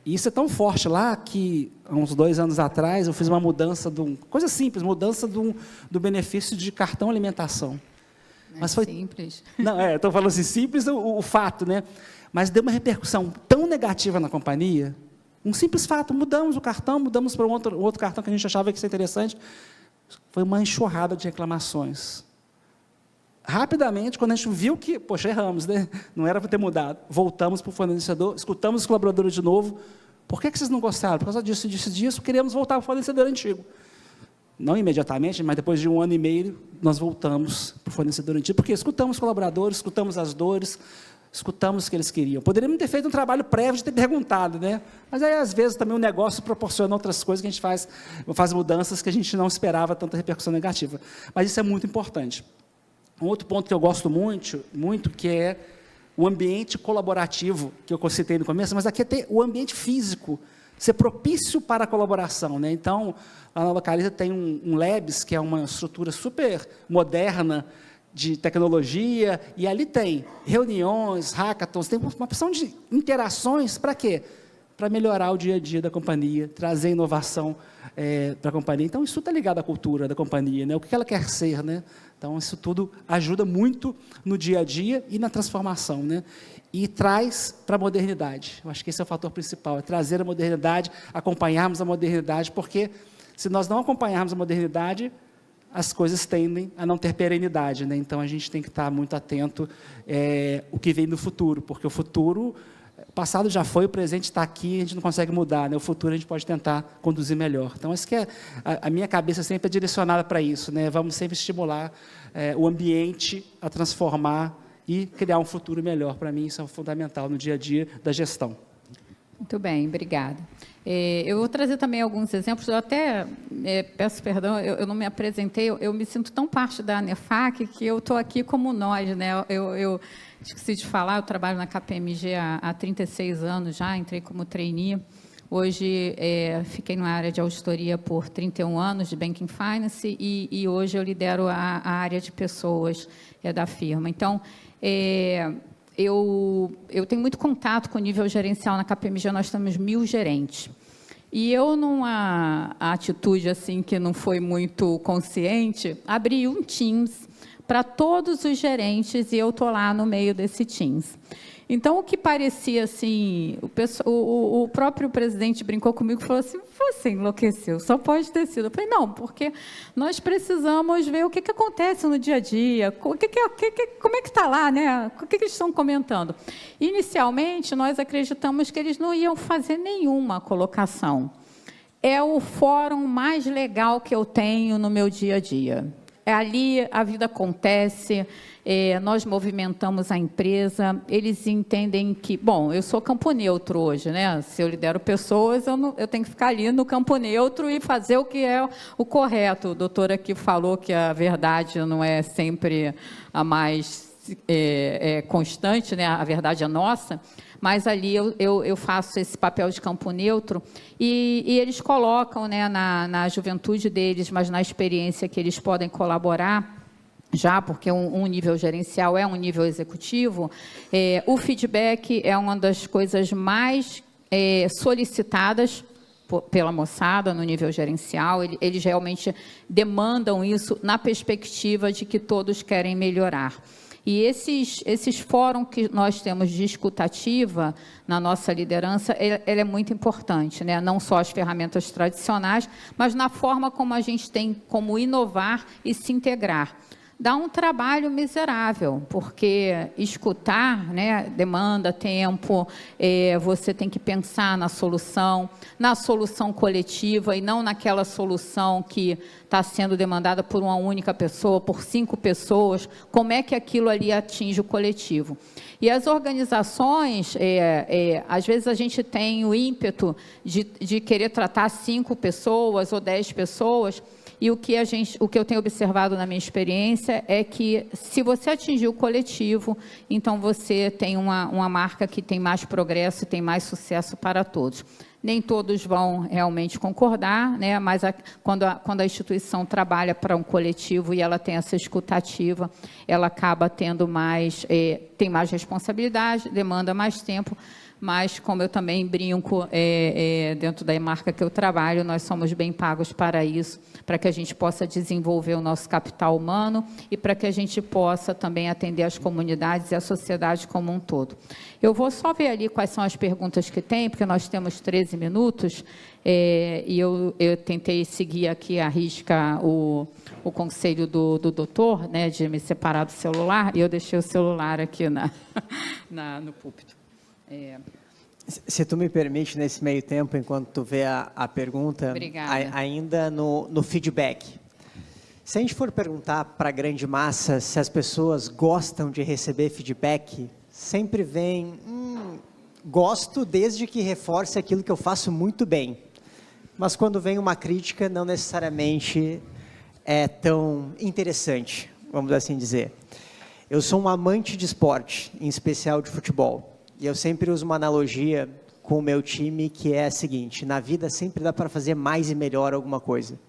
Isso é tão forte lá que, há uns 2 anos atrás, eu fiz uma mudança, coisa simples, mudança do benefício de cartão alimentação. Mas foi simples. Não, estou falando assim, simples o fato, né? Mas deu uma repercussão tão negativa na companhia, um simples fato, mudamos o cartão, mudamos para um outro cartão que a gente achava que ia ser interessante, foi uma enxurrada de reclamações. Rapidamente, quando a gente viu que, poxa, erramos, né? Não era para ter mudado, voltamos para o fornecedor, escutamos os colaboradores de novo, por que vocês não gostaram? Por causa disso, queremos voltar para o fornecedor antigo. Não imediatamente, mas depois de 1 ano e meio, nós voltamos para o fornecedor antigo, porque escutamos os colaboradores, escutamos as dores, escutamos o que eles queriam. Poderíamos ter feito um trabalho prévio de ter perguntado, né? Mas aí, às vezes, também o negócio proporciona outras coisas que a gente faz mudanças que a gente não esperava tanta repercussão negativa. Mas isso é muito importante. Um outro ponto que eu gosto muito, que é o ambiente colaborativo, que eu citei no começo, mas aqui é ter o ambiente físico, ser propício para a colaboração, né? Então, lá na Localiza tem um Labs, que é uma estrutura super moderna de tecnologia, e ali tem reuniões, hackathons, tem uma opção de interações, para quê? Para melhorar o dia a dia da companhia, trazer inovação para a companhia. Então, isso está ligado à cultura da companhia, né? O que ela quer ser, né? Então, isso tudo ajuda muito no dia a dia e na transformação, né? E traz para a modernidade. Eu acho que esse é o fator principal, é trazer a modernidade, acompanharmos a modernidade, porque se nós não acompanharmos a modernidade, as coisas tendem a não ter perenidade, né? Então, a gente tem que estar muito atento o que vem no futuro, porque o futuro, o passado já foi, o presente está aqui, a gente não consegue mudar, né? O futuro a gente pode tentar conduzir melhor. Então, isso que a minha cabeça sempre é direcionada para isso, né? Vamos sempre estimular o ambiente a transformar e criar um futuro melhor. Para mim, isso é fundamental no dia a dia da gestão. Muito bem, obrigada. Eu vou trazer também alguns exemplos. Eu até peço perdão, eu não me apresentei, eu me sinto tão parte da ANEFAC que eu estou aqui como nós, né? Eu esqueci de falar, eu trabalho na KPMG há 36 anos já, entrei como trainee. Hoje, fiquei na área de auditoria por 31 anos, de Banking Finance, e hoje eu lidero a área de pessoas da firma. Então, eu tenho muito contato com o nível gerencial na KPMG, nós temos 1000 gerentes. E eu, numa atitude assim que não foi muito consciente, abri um Teams para todos os gerentes, e eu estou lá no meio desse Teams. Então, o que parecia assim, o próprio presidente brincou comigo e falou assim, você enlouqueceu, só pode ter sido. Eu falei, não, porque nós precisamos ver o que acontece no dia a dia, como é que está lá, né? O que eles estão comentando. Inicialmente, nós acreditamos que eles não iam fazer nenhuma colocação. É o fórum mais legal que eu tenho no meu dia a dia. É ali, a vida acontece, nós movimentamos a empresa, eles entendem que... Bom, eu sou campo neutro hoje, né? Se eu lidero pessoas, eu tenho que ficar ali no campo neutro e fazer o que é o correto. O doutor aqui falou que a verdade não é sempre a mais constante, né? A verdade é nossa, mas ali eu faço esse papel de campo neutro e eles colocam, né, na juventude deles, mas na experiência que eles podem colaborar, já porque um nível gerencial é um nível executivo, o feedback é uma das coisas mais solicitadas pela moçada no nível gerencial. Eles realmente demandam isso na perspectiva de que todos querem melhorar. E esses fóruns que nós temos de escutativa na nossa liderança, ele é muito importante, né? Não só as ferramentas tradicionais, mas na forma como a gente tem como inovar e se integrar. Dá um trabalho miserável, porque escutar, né, demanda tempo, você tem que pensar na solução coletiva e não naquela solução que está sendo demandada por uma única pessoa, por 5 pessoas, como é que aquilo ali atinge o coletivo. E as organizações, às vezes a gente tem o ímpeto de querer tratar 5 pessoas ou 10 pessoas, e o que eu tenho observado na minha experiência é que, se você atingir o coletivo, então você tem uma marca que tem mais progresso e tem mais sucesso para todos. Nem todos vão realmente concordar, né? Mas quando a instituição trabalha para um coletivo e ela tem essa escutativa, ela acaba tendo tem mais responsabilidade, demanda mais tempo, mas, como eu também brinco, dentro da marca que eu trabalho, nós somos bem pagos para isso, para que a gente possa desenvolver o nosso capital humano e para que a gente possa também atender as comunidades e a sociedade como um todo. Eu vou só ver ali quais são as perguntas que tem, porque nós temos 13 minutos, e eu tentei seguir aqui à risca o conselho do doutor, né, de me separar do celular, e eu deixei o celular aqui no púlpito. Se tu me permite, nesse meio tempo, enquanto tu vê a pergunta, ainda no feedback. Se a gente for perguntar para a grande massa se as pessoas gostam de receber feedback, sempre vem, gosto desde que reforce aquilo que eu faço muito bem. Mas quando vem uma crítica, não necessariamente é tão interessante, vamos assim dizer. Eu sou um amante de esporte, em especial de futebol. E eu sempre uso uma analogia com o meu time, que é a seguinte: na vida sempre dá para fazer mais e melhor alguma coisa.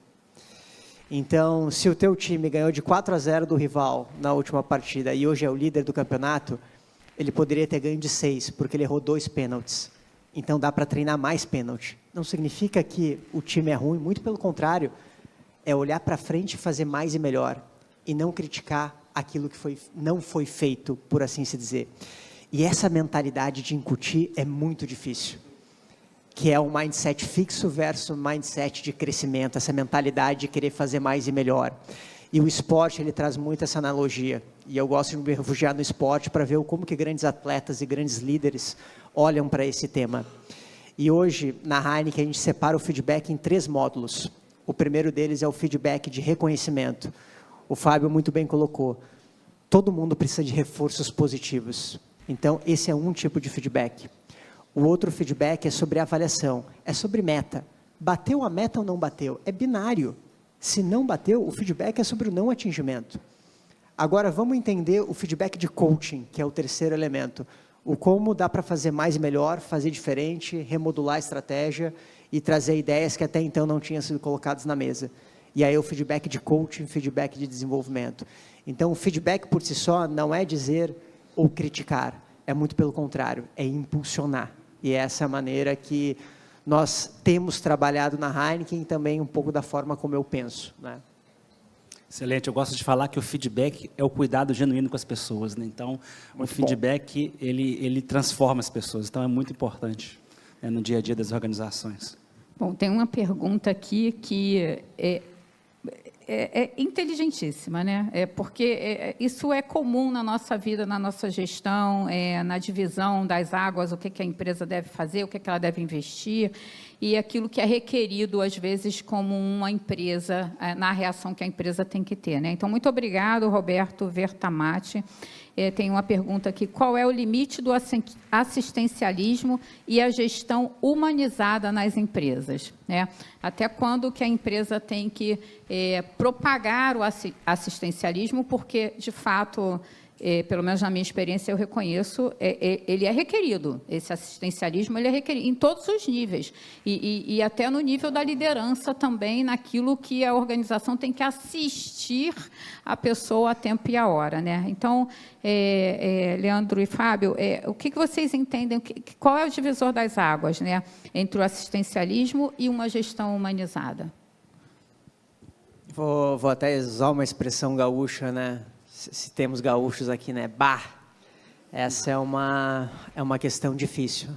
Então, se o teu time ganhou de 4-0 do rival na última partida e hoje é o líder do campeonato, ele poderia ter ganho de 6, porque ele errou 2 pênaltis. Então, dá para treinar mais pênalti. Não significa que o time é ruim, muito pelo contrário. É olhar para frente e fazer mais e melhor. E não criticar aquilo que não foi feito, por assim se dizer. E essa mentalidade de incutir é muito difícil, que é um mindset fixo versus mindset de crescimento, essa mentalidade de querer fazer mais e melhor. E o esporte, ele traz muito essa analogia, e eu gosto de me refugiar no esporte para ver como que grandes atletas e grandes líderes olham para esse tema. E hoje, na Heineken, a gente separa o feedback em 3 módulos. O primeiro deles é o feedback de reconhecimento. O Fábio muito bem colocou, todo mundo precisa de reforços positivos. Então, esse é um tipo de feedback. O outro feedback é sobre avaliação, é sobre meta. Bateu a meta ou não bateu? É binário. Se não bateu, o feedback é sobre o não atingimento. Agora, vamos entender o feedback de coaching, que é o terceiro elemento. O como dá para fazer mais e melhor, fazer diferente, remodular a estratégia e trazer ideias que até então não tinham sido colocadas na mesa. E aí o feedback de coaching, feedback de desenvolvimento. Então, o feedback por si só não é dizer ou criticar, é muito pelo contrário, é impulsionar. E essa é a maneira que nós temos trabalhado na Heineken e também um pouco da forma como eu penso, né? Excelente. Eu gosto de falar que o feedback é o cuidado genuíno com as pessoas, né? Então, o feedback, ele transforma as pessoas. Então, é muito importante, né, no dia a dia das organizações. Bom, tem uma pergunta aqui que é inteligentíssima, né? Porque isso é comum na nossa vida, na nossa gestão, na divisão das águas, o que a empresa deve fazer, o que ela deve investir, e aquilo que é requerido, às vezes, como uma empresa, na reação que a empresa tem que ter, né? Então, muito obrigado, Roberto Vertamati. Tem uma pergunta aqui: qual é o limite do assistencialismo e a gestão humanizada nas empresas, né? Até quando que a empresa tem que propagar o assistencialismo, porque, de fato, pelo menos na minha experiência, eu reconheço, ele é requerido, esse assistencialismo ele é requerido em todos os níveis, e até no nível da liderança também, naquilo que a organização tem que assistir a pessoa a tempo e a hora, né? Então, Leandro e Fábio, o que vocês entendem, qual é o divisor das águas, né, entre o assistencialismo e uma gestão humanizada? Vou até usar uma expressão gaúcha, né? Se temos gaúchos aqui, né? Bah! Essa é uma questão difícil.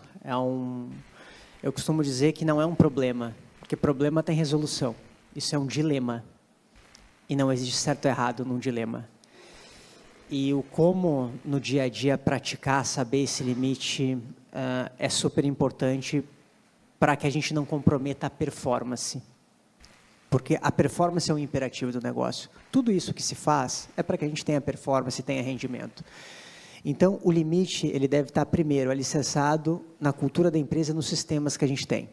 Eu costumo dizer que não é um problema, porque problema tem resolução. Isso é um dilema. E não existe certo ou errado num dilema. E o como, no dia a dia, praticar, saber esse limite, é super importante para que a gente não comprometa a performance. Porque a performance é um imperativo do negócio. Tudo isso que se faz é para que a gente tenha performance e tenha rendimento. Então, o limite, ele deve estar, primeiro, alicerçado na cultura da empresa e nos sistemas que a gente tem.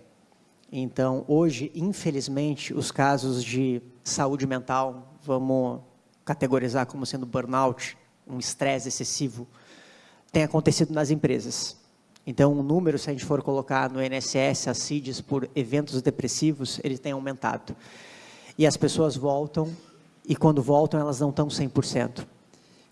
Então, hoje, infelizmente, os casos de saúde mental, vamos categorizar como sendo burnout, um estresse excessivo, tem acontecido nas empresas. Então, o número, se a gente for colocar no INSS, as CIDs, por eventos depressivos, ele tem aumentado. E as pessoas voltam, e quando voltam, elas não estão 100%.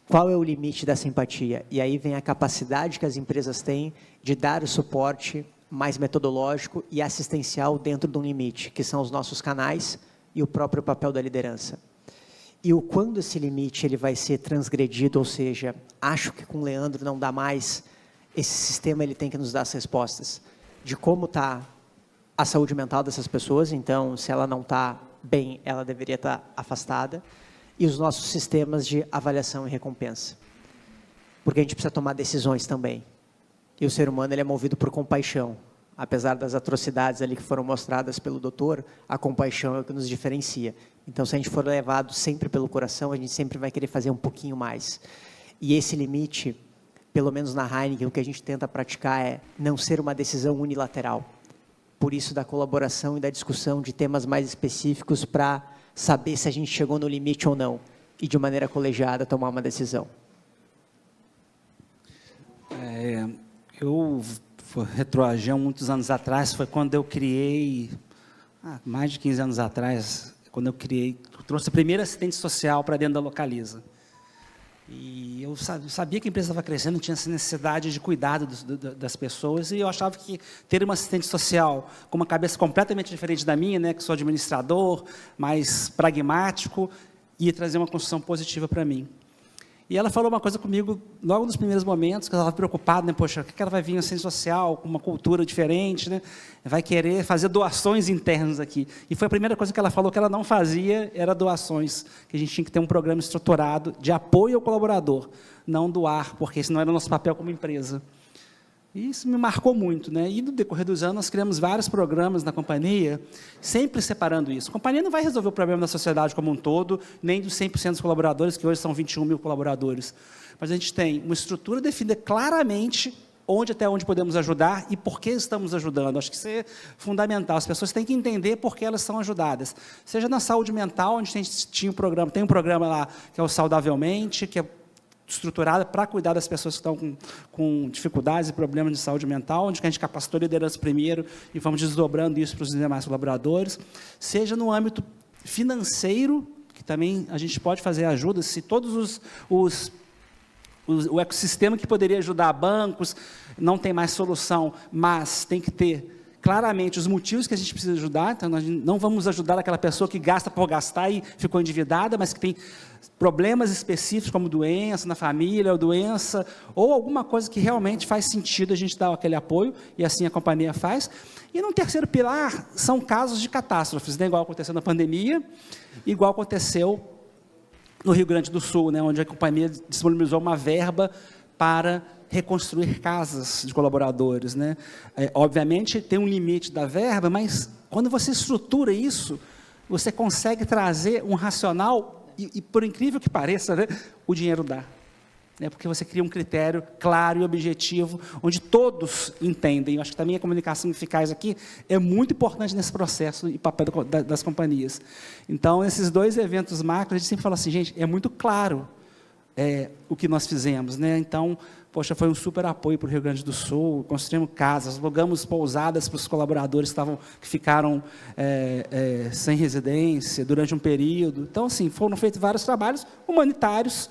Qual é o limite dessa empatia? E aí vem a capacidade que as empresas têm de dar o suporte mais metodológico e assistencial dentro de um limite, que são os nossos canais e o próprio papel da liderança. E o quando esse limite ele vai ser transgredido, ou seja, acho que com o Leandro não dá mais, esse sistema ele tem que nos dar as respostas de como está a saúde mental dessas pessoas. Então, se ela não está bem, ela deveria estar afastada, e os nossos sistemas de avaliação e recompensa. Porque a gente precisa tomar decisões também. E o ser humano ele é movido por compaixão. Apesar das atrocidades ali que foram mostradas pelo doutor, a compaixão é o que nos diferencia. Então, se a gente for levado sempre pelo coração, a gente sempre vai querer fazer um pouquinho mais. E esse limite, pelo menos na Heineken, o que a gente tenta praticar é não ser uma decisão unilateral. Por isso, da colaboração e da discussão de temas mais específicos para saber se a gente chegou no limite ou não. E, de maneira colegiada, tomar uma decisão. Eu retroagi há muitos anos atrás, foi quando eu criei, mais de 15 anos atrás, quando eu trouxe a primeira assistente social para dentro da Localiza. E eu sabia que a empresa estava crescendo, tinha essa necessidade de cuidado das pessoas, e eu achava que ter uma assistente social com uma cabeça completamente diferente da minha, né, que sou administrador, mais pragmático, ia trazer uma construção positiva para mim. E ela falou uma coisa comigo logo nos primeiros momentos, que ela estava preocupada, né? Poxa, o que ela vai vir uma assistente social, com uma cultura diferente, né? Vai querer fazer doações internas aqui. E foi a primeira coisa que ela falou que ela não fazia, era doações, que a gente tinha que ter um programa estruturado de apoio ao colaborador, não doar, porque esse não era o nosso papel como empresa. E isso me marcou muito, né? E no decorrer dos anos, nós criamos vários programas na companhia, sempre separando isso. A companhia não vai resolver o problema da sociedade como um todo, nem dos 100% dos colaboradores, que hoje são 21 mil colaboradores. Mas a gente tem uma estrutura definida claramente até onde podemos ajudar e por que estamos ajudando. Acho que isso é fundamental. As pessoas têm que entender por que elas são ajudadas. Seja na saúde mental, onde tem um programa lá que é o Saudavelmente, que é estruturada para cuidar das pessoas que estão com dificuldades e problemas de saúde mental, onde a gente capacitou a liderança primeiro e vamos desdobrando isso para os demais colaboradores, seja no âmbito financeiro, que também a gente pode fazer ajuda, se todos o ecossistema que poderia ajudar bancos não tem mais solução, mas tem que ter claramente os motivos que a gente precisa ajudar. Então, nós não vamos ajudar aquela pessoa que gasta por gastar e ficou endividada, mas que tem problemas específicos, como doença na família, ou doença, ou alguma coisa que realmente faz sentido a gente dar aquele apoio, e assim a companhia faz. E no terceiro pilar, são casos de catástrofes, né? Igual aconteceu na pandemia, igual aconteceu no Rio Grande do Sul, né? Onde a companhia disponibilizou uma verba para reconstruir casas de colaboradores, né? Obviamente, tem um limite da verba, mas quando você estrutura isso, você consegue trazer um racional, e por incrível que pareça, né, o dinheiro dá. Né? Porque você cria um critério claro e objetivo, onde todos entendem. Eu acho que também a comunicação eficaz aqui é muito importante nesse processo e papel das companhias. Então, esses 2 eventos macro, a gente sempre fala assim, gente, é muito claro o que nós fizemos, né? Então, poxa, foi um super apoio para o Rio Grande do Sul, construímos casas, alugamos pousadas para os colaboradores que ficaram sem residência durante um período. Então, assim, foram feitos vários trabalhos humanitários,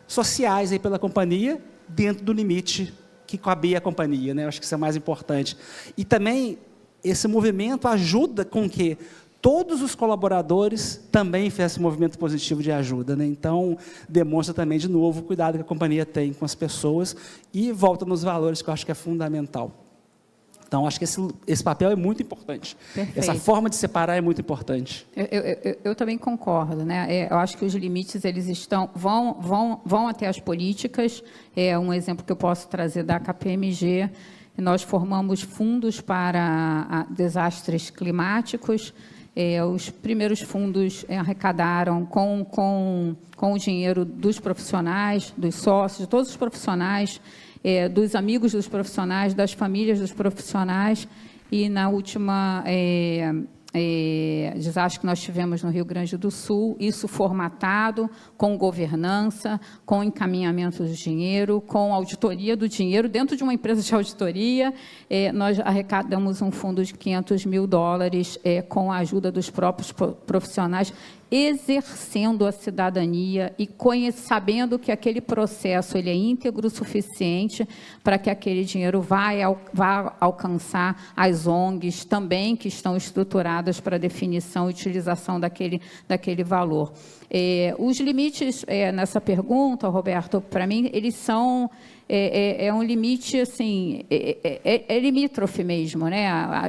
sociais aí pela companhia, dentro do limite que cabia a companhia, né? Eu acho que isso é mais importante. E também, esse movimento ajuda com que todos os colaboradores também fizessem esse movimento positivo de ajuda, né? Então, demonstra também, de novo, o cuidado que a companhia tem com as pessoas e volta nos valores, que eu acho que é fundamental. Então, acho que esse papel é muito importante. Perfeito. Essa forma de separar é muito importante. Eu também concordo, né? Eu acho que os limites eles vão até as políticas. Um exemplo que eu posso trazer da KPMG, nós formamos fundos para desastres climáticos. Os primeiros fundos arrecadaram com o dinheiro dos profissionais, dos sócios, de todos os profissionais, dos amigos dos profissionais, das famílias dos profissionais, e na última desastre que nós tivemos no Rio Grande do Sul, isso formatado, com governança, com encaminhamento do dinheiro, com auditoria do dinheiro, dentro de uma empresa de auditoria, nós arrecadamos um fundo de $500 mil, com a ajuda dos próprios profissionais, exercendo a cidadania e sabendo que aquele processo ele é íntegro o suficiente para que aquele dinheiro vá alcançar as ONGs também, que estão estruturadas para definição e utilização daquele valor. Os limites nessa pergunta, Roberto, para mim, eles são... um limite, assim, limítrofe mesmo, né?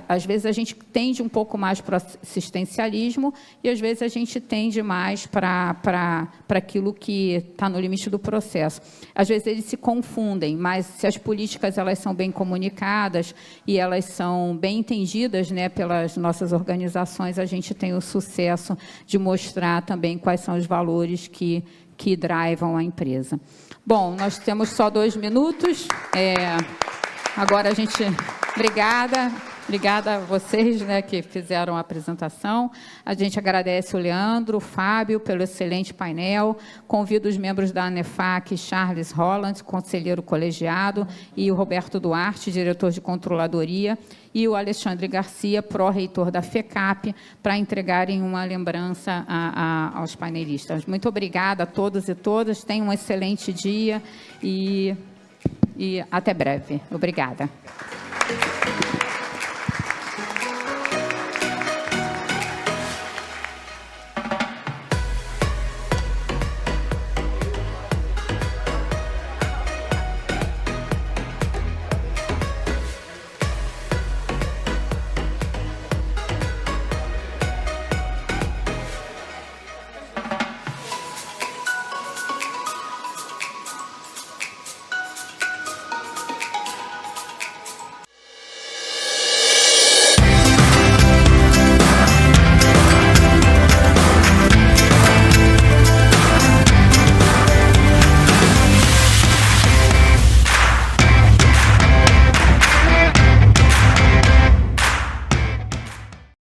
Às vezes a gente tende um pouco mais para o assistencialismo e às vezes a gente tende mais para aquilo que está no limite do processo. Às vezes eles se confundem, mas se as políticas elas são bem comunicadas e elas são bem entendidas, né, pelas nossas organizações, a gente tem o sucesso de mostrar também quais são os valores que drivam a empresa. Bom, nós temos só 2 minutos. Agora a gente... Obrigada a vocês, né, que fizeram a apresentação. A gente agradece o Leandro, o Fábio, pelo excelente painel. Convido os membros da ANEFAC, Charles Holland, conselheiro colegiado, e o Roberto Duarte, diretor de controladoria, e o Alexandre Garcia, pró-reitor da FECAP, para entregarem uma lembrança aos painelistas. Muito obrigada a todos e todas. Tenham um excelente dia e até breve. Obrigada.